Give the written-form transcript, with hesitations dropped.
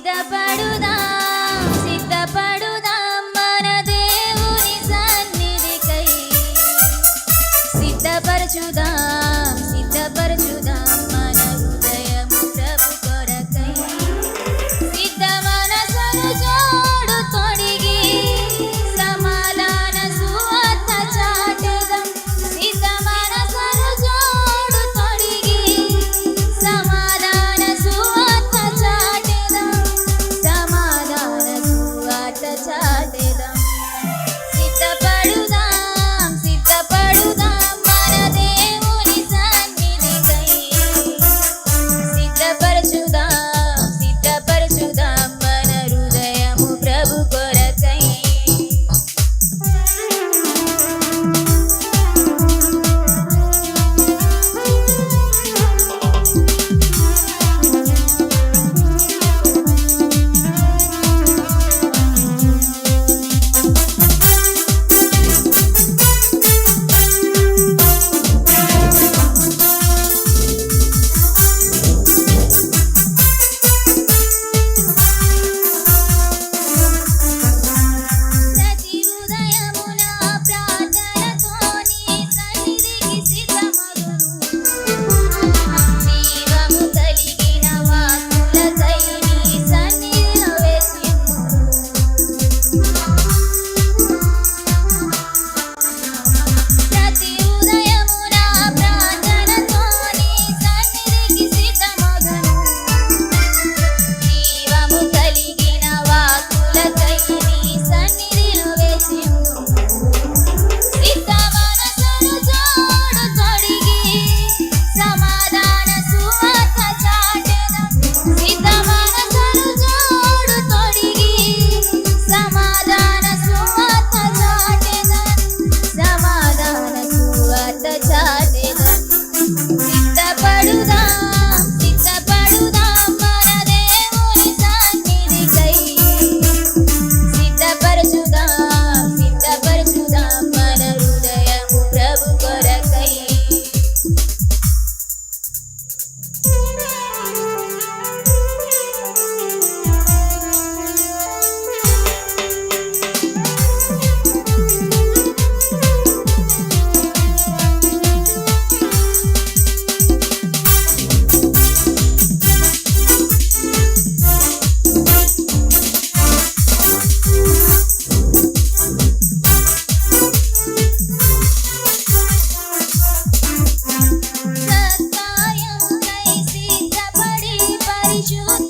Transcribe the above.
సిద్ధపడుదాం సిద్ధపడుదాం మన దేవుని సన్నిధికై సిద్ధపరచుదాం సిద్ధపరచుదాం మన హృదయము ప్రభు కొరకై సిద్ధ మనసును జోడు తొడిగి సమాధాన సువార్త చాటెదం సిద్ధ మనసును జోడు తొడిగి సమాధాన సువార్త చాటెదం సమాధాన సువార్త చాటెదం సిద్ధపడుదాం సిద్ధపడుదాం మన దేవుని సన్నిధికై సిద్ధపరచుదాం సిద్ధపరచుదాం మన హృదయము ప్రభు కొరకై ప్రతి ఉదయమున ప్రార్థనతో నీ సన్నిధికి సిద్ధమగును జీవము కలిగిన వాక్కులకై నీ సన్నిధిలో వేచియుందును ప్రతి ఉదయమున ప్రార్థనతో నీ సన్నిధికి సిద్ధమగును జీవము కలిగిన వాక్కులకై నీ సన్నిధిలో వేచియుందును సిద్ధ మనసును జోడు తొడిగి సమాధాన సువార్త చాటెదం సిద్ధ మనసును జోడు తొడిగి సమాధాన సువార్త చాటెదం సమాధాన సువార్త చాటెదం సిద్ధపడుదాం సిద్ధపడుదాం మన దేవుని సన్నిధికై సిద్ధపరచుదాం సిద్ధపరచుదాం మన హృదయము ప్రభు కొరకై సత్కార్యముకై సిద్ధపడి పరిశుద్ధ